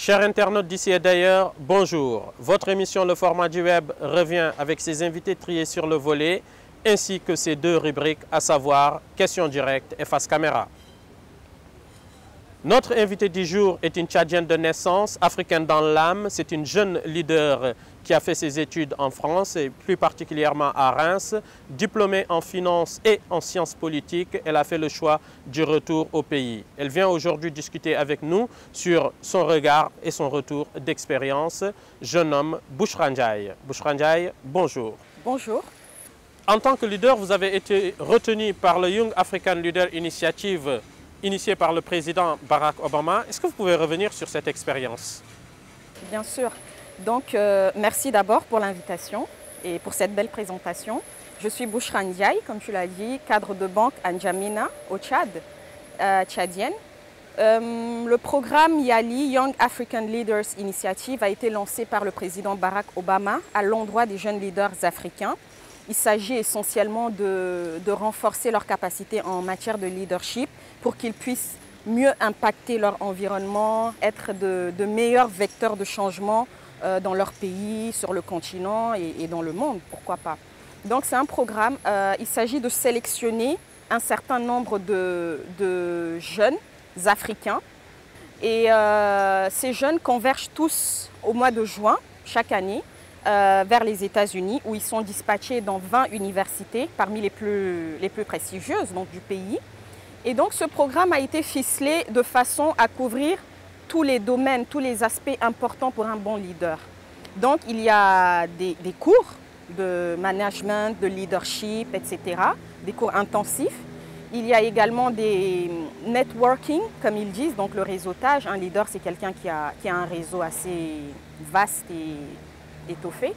Chers internautes d'ici et d'ailleurs, bonjour. Votre émission Le Format du Web revient avec ses invités triés sur le volet, ainsi que ses deux rubriques, à savoir questions directes et face caméra. Notre invitée du jour est une Tchadienne de naissance, africaine dans l'âme. C'est une jeune leader qui a fait ses études en France et plus particulièrement à Reims. Diplômée en finance et en sciences politiques, elle a fait le choix du retour au pays. Elle vient aujourd'hui discuter avec nous sur son regard et son retour d'expérience. Je nomme Bouchra Ndiaye. Bouchra Ndiaye, bonjour. Bonjour. En tant que leader, vous avez été retenu par le Young African Leader Initiative initié par le président Barack Obama. Est-ce que vous pouvez revenir sur cette expérience? Bien sûr. Donc, merci d'abord pour l'invitation et pour cette belle présentation. Je suis Bouchra Ndiaye, comme tu l'as dit, cadre de banque à N'Djamena, au Tchad, tchadienne. Le programme YALI, Young African Leaders Initiative, a été lancé par le président Barack Obama à l'endroit des jeunes leaders africains. Il s'agit essentiellement de renforcer leurs capacités en matière de leadership pour qu'ils puissent mieux impacter leur environnement, être de meilleurs vecteurs de changement dans leur pays, sur le continent et dans le monde, pourquoi pas. Donc c'est un programme, il s'agit de sélectionner un certain nombre de jeunes africains et ces jeunes convergent tous au mois de juin chaque année vers les États-Unis où ils sont dispatchés dans 20 universités parmi les plus prestigieuses donc, du pays. Et donc ce programme a été ficelé de façon à couvrir tous les domaines, tous les aspects importants pour un bon leader. Donc il y a des cours de management, de leadership, etc., des cours intensifs. Il y a également des networking, comme ils disent, donc le réseautage. Un leader, c'est quelqu'un qui a un réseau assez vaste et étoffé.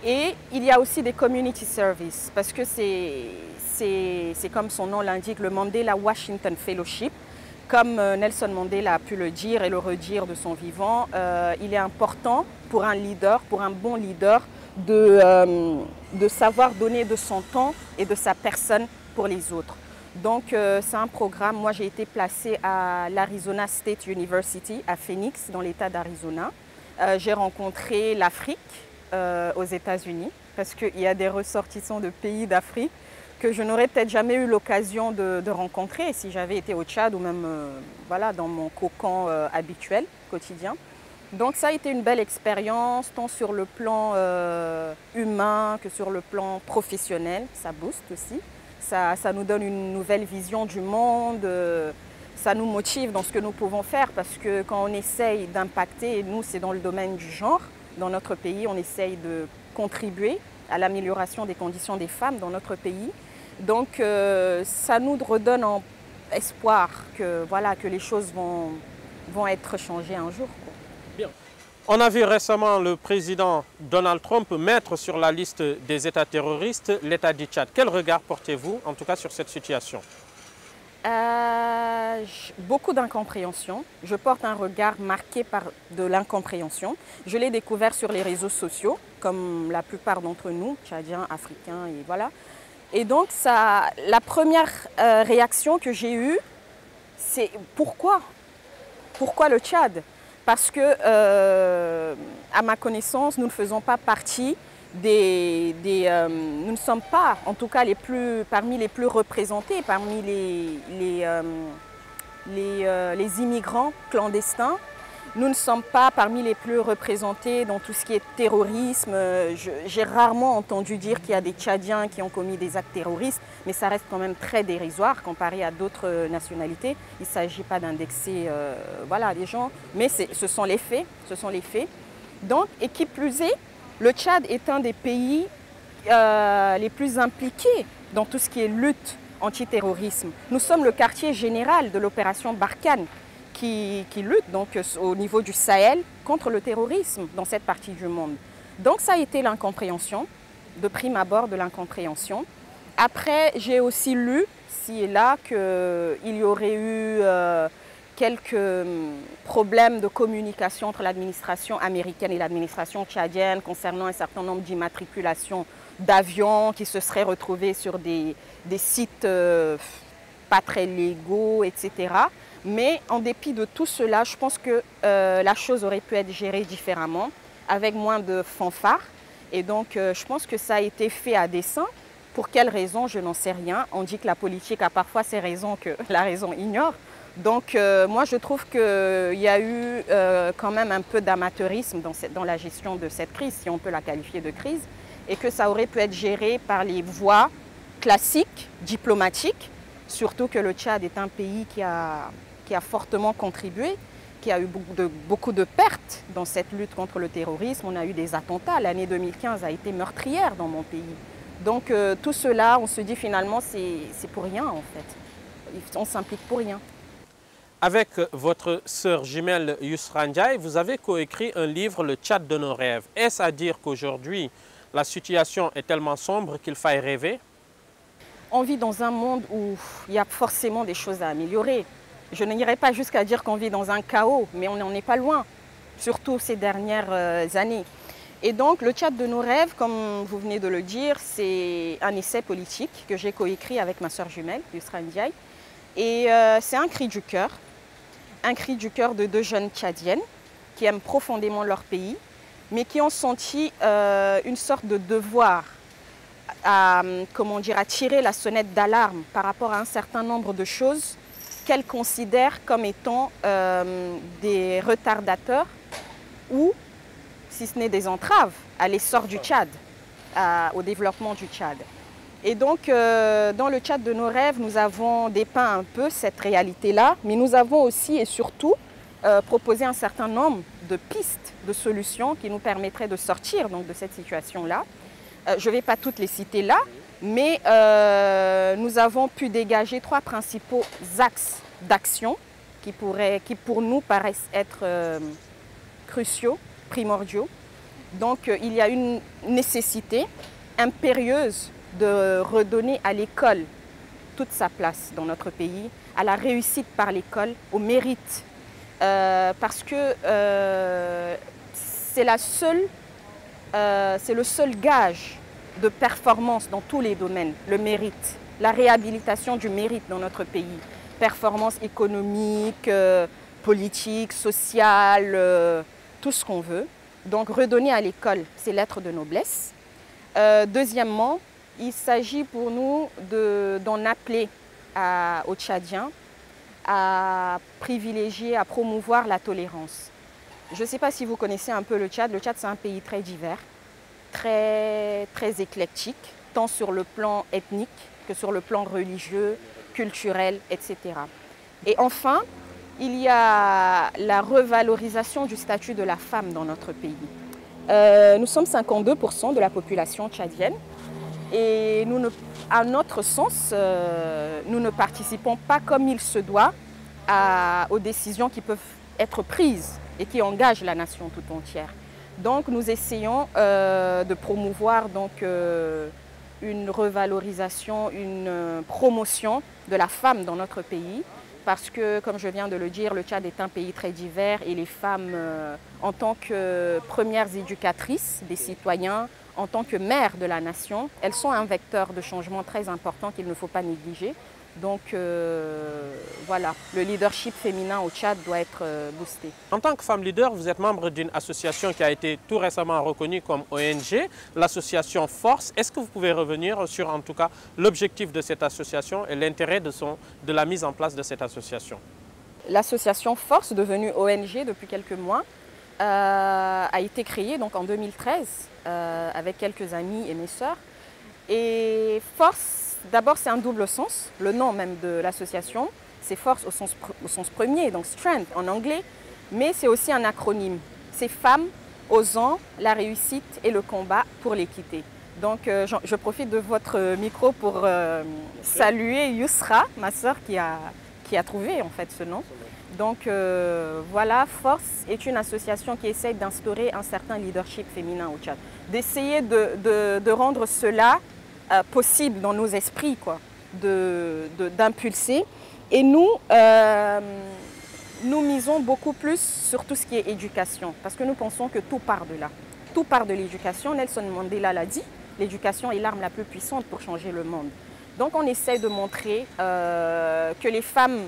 Et il y a aussi des community service, parce que c'est comme son nom l'indique, le Mandela Washington Fellowship. Comme Nelson Mandela a pu le dire et le redire de son vivant, il est important pour un leader, pour un bon leader, de savoir donner de son temps et de sa personne pour les autres. Donc c'est un programme, moi j'ai été placée à l'Arizona State University à Phoenix, dans l'état d'Arizona. J'ai rencontré l'Afrique aux États-Unis, parce qu'il y a des ressortissants de pays d'Afrique que je n'aurais peut-être jamais eu l'occasion de rencontrer si j'avais été au Tchad ou même voilà, dans mon cocon habituel, quotidien. Donc ça a été une belle expérience, tant sur le plan humain que sur le plan professionnel. Ça booste aussi, ça nous donne une nouvelle vision du monde, ça nous motive dans ce que nous pouvons faire parce que quand on essaye d'impacter, et nous c'est dans le domaine du genre, dans notre pays on essaye de contribuer à l'amélioration des conditions des femmes dans notre pays. Donc ça nous redonne espoir que, voilà, que les choses vont être changées un jour. Quoi. Bien. On a vu récemment le président Donald Trump mettre sur la liste des États terroristes l'État du Tchad. Quel regard portez-vous en tout cas sur cette situation? Beaucoup d'incompréhension. Je porte un regard marqué par de l'incompréhension. Je l'ai découvert sur les réseaux sociaux, comme la plupart d'entre nous, Tchadiens, Africains, et voilà. Et donc, la première réaction que j'ai eue, c'est pourquoi? Pourquoi le Tchad? Parce que, à ma connaissance, nous ne faisons pas partie nous ne sommes pas, en tout cas, parmi les plus représentés, parmi les immigrants clandestins. Nous ne sommes pas parmi les plus représentés dans tout ce qui est terrorisme. J'ai rarement entendu dire qu'il y a des Tchadiens qui ont commis des actes terroristes, mais ça reste quand même très dérisoire comparé à d'autres nationalités. Il ne s'agit pas d'indexer voilà, les gens, mais ce sont les faits. Ce sont les faits. Donc, et qui plus est, le Tchad est un des pays les plus impliqués dans tout ce qui est lutte antiterrorisme. Nous sommes le quartier général de l'opération Barkhane qui lutte donc au niveau du Sahel contre le terrorisme dans cette partie du monde. Donc ça a été l'incompréhension, de prime abord de l'incompréhension. Après, j'ai aussi lu, ci et là, qu'il y aurait eu quelques problèmes de communication entre l'administration américaine et l'administration tchadienne concernant un certain nombre d'immatriculations d'avions qui se seraient retrouvés sur des sites pas très légaux, etc. Mais en dépit de tout cela, je pense que la chose aurait pu être gérée différemment, avec moins de fanfare. Et donc, je pense que ça a été fait à dessein. Pour quelles raisons, je n'en sais rien. On dit que la politique a parfois ses raisons que la raison ignore. Donc, moi, je trouve qu'il y a eu quand même un peu d'amateurisme dans la gestion de cette crise, si on peut la qualifier de crise, et que ça aurait pu être géré par les voies classiques, diplomatiques, surtout que le Tchad est un pays qui a fortement contribué, qui a eu beaucoup de pertes dans cette lutte contre le terrorisme. On a eu des attentats. L'année 2015 a été meurtrière dans mon pays. Donc tout cela, on se dit finalement, c'est pour rien en fait. On s'implique pour rien. Avec votre sœur jumelle Yousra Ndiaye, vous avez coécrit un livre, Le Tchad de nos rêves. Est-ce à dire qu'aujourd'hui, la situation est tellement sombre qu'il faille rêver? On vit dans un monde où il y a forcément des choses à améliorer. Je n'irai pas jusqu'à dire qu'on vit dans un chaos, mais on n'en est pas loin, surtout ces dernières années. Et donc, le Tchad de nos rêves, comme vous venez de le dire, c'est un essai politique que j'ai coécrit avec ma sœur jumelle, Yousra Ndiaye. Et c'est un cri du cœur de deux jeunes Tchadiennes qui aiment profondément leur pays, mais qui ont senti une sorte de devoir à tirer la sonnette d'alarme par rapport à un certain nombre de choses qu'elles considèrent comme étant des retardateurs ou, si ce n'est des entraves, à l'essor du Tchad, au développement du Tchad. Et donc, dans le Tchad de nos rêves, nous avons dépeint un peu cette réalité-là, mais nous avons aussi et surtout proposé un certain nombre de pistes, de solutions qui nous permettraient de sortir donc, de cette situation-là. Je ne vais pas toutes les citer là, mais nous avons pu dégager 3 principaux axes d'action qui pour nous paraissent être cruciaux, primordiaux. Donc il y a une nécessité impérieuse de redonner à l'école toute sa place dans notre pays, à la réussite par l'école, au mérite. Parce que c'est le seul gage de performance dans tous les domaines, le mérite, la réhabilitation du mérite dans notre pays. Performance économique, politique, sociale, tout ce qu'on veut. Donc redonner à l'école ses lettres de noblesse. Deuxièmement, il s'agit pour nous d'en appeler aux Tchadiens à privilégier, à promouvoir la tolérance. Je ne sais pas si vous connaissez un peu le Tchad. Le Tchad, c'est un pays très divers, très éclectique, tant sur le plan ethnique que sur le plan religieux, culturel, etc. Et enfin, il y a la revalorisation du statut de la femme dans notre pays. Nous sommes 52% de la population tchadienne et à notre sens, nous ne participons pas comme il se doit aux décisions qui peuvent être prises et qui engagent la nation tout entière. Donc nous essayons de promouvoir une revalorisation, une promotion de la femme dans notre pays. Parce que, comme je viens de le dire, le Tchad est un pays très divers et les femmes, en tant que premières éducatrices des citoyens, en tant que mères de la nation, elles sont un vecteur de changement très important qu'il ne faut pas négliger. Donc voilà, le leadership féminin au Tchad doit être boosté. En tant que femme leader, vous êtes membre d'une association qui a été tout récemment reconnue comme ONG, l'association Force. Est-ce que vous pouvez revenir sur en tout cas l'objectif de cette association et l'intérêt de la mise en place de cette association? L'association Force, devenue ONG depuis quelques mois, a été créée donc, en 2013 avec quelques amis et mes sœurs. Et Force, d'abord, c'est un double sens. Le nom même de l'association, c'est Force au sens premier, donc Strength en anglais, mais c'est aussi un acronyme. C'est Femmes osant la réussite et le combat pour l'équité. Donc, je profite de votre micro pour saluer Yousra, ma sœur, qui a trouvé en fait ce nom. Donc voilà, Force est une association qui essaie d'instaurer un certain leadership féminin au Tchad, d'essayer de rendre cela possible dans nos esprits, d'impulser. Et nous misons beaucoup plus sur tout ce qui est éducation, parce que nous pensons que tout part de là. Tout part de l'éducation. Nelson Mandela l'a dit, l'éducation est l'arme la plus puissante pour changer le monde. Donc on essaie de montrer que les femmes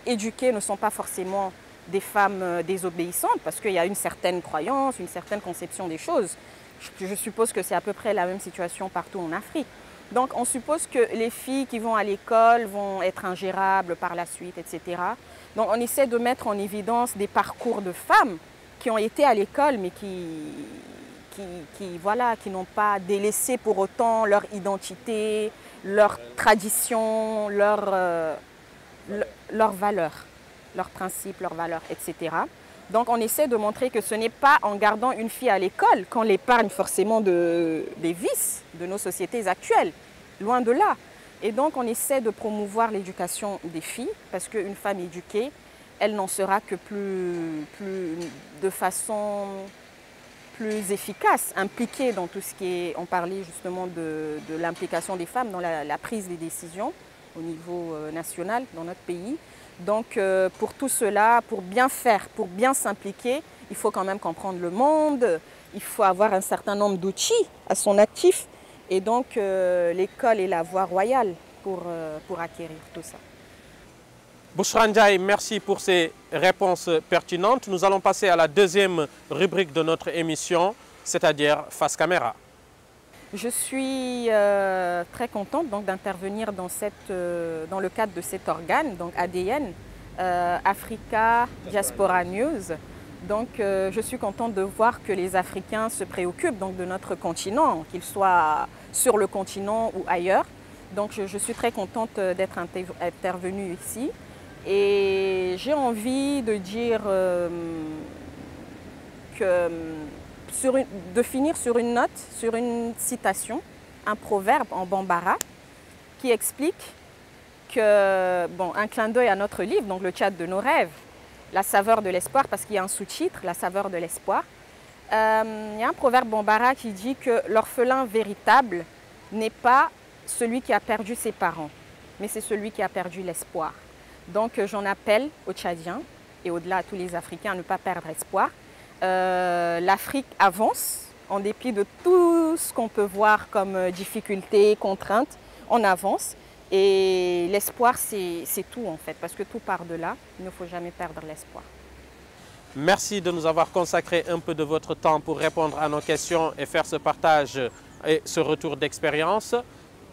éduquées ne sont pas forcément des femmes désobéissantes, parce qu'il y a une certaine croyance, une certaine conception des choses. Je suppose que c'est à peu près la même situation partout en Afrique. Donc on suppose que les filles qui vont à l'école vont être ingérables par la suite, etc. Donc on essaie de mettre en évidence des parcours de femmes qui ont été à l'école, mais qui n'ont pas délaissé pour autant leur identité, leur tradition, leurs valeurs, leurs principes, leurs valeurs, etc. Donc on essaie de montrer que ce n'est pas en gardant une fille à l'école qu'on l'épargne forcément des vices de nos sociétés actuelles, loin de là. Et donc on essaie de promouvoir l'éducation des filles, parce qu'une femme éduquée, elle n'en sera que de façon plus efficace, impliquée dans tout ce qui est, on parlait justement de l'implication des femmes dans la prise des décisions au niveau national dans notre pays. Donc pour tout cela, pour bien faire, pour bien s'impliquer, il faut quand même comprendre le monde, il faut avoir un certain nombre d'outils à son actif. Et donc l'école est la voie royale pour acquérir tout ça. Bouchra Ndiaye, merci pour ces réponses pertinentes. Nous allons passer à la deuxième rubrique de notre émission, c'est-à-dire Face Caméra. Je suis très contente d'intervenir dans le cadre de cet organe, donc ADN, Africa Diaspora News. Donc je suis contente de voir que les Africains se préoccupent donc, de notre continent, qu'ils soient sur le continent ou ailleurs. Donc je suis très contente d'être intervenue ici. Et j'ai envie de dire de finir sur une note, sur une citation, un proverbe en bambara qui explique que, un clin d'œil à notre livre, donc le Tchad de nos rêves, la saveur de l'espoir, parce qu'il y a un sous-titre, la saveur de l'espoir. Il y a un proverbe bambara qui dit que l'orphelin véritable n'est pas celui qui a perdu ses parents, mais c'est celui qui a perdu l'espoir. Donc j'en appelle aux Tchadiens et au-delà à tous les Africains à ne pas perdre espoir. L'Afrique avance en dépit de tout ce qu'on peut voir comme difficultés, contraintes, on avance. Et l'espoir, c'est tout en fait, parce que tout part de là, il ne faut jamais perdre l'espoir. Merci de nous avoir consacré un peu de votre temps pour répondre à nos questions et faire ce partage et ce retour d'expérience.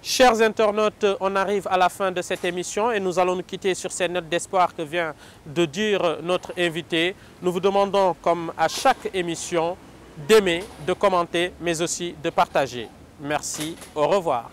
Chers internautes, on arrive à la fin de cette émission et nous allons nous quitter sur ces notes d'espoir que vient de dire notre invité. Nous vous demandons, comme à chaque émission, d'aimer, de commenter, mais aussi de partager. Merci, au revoir.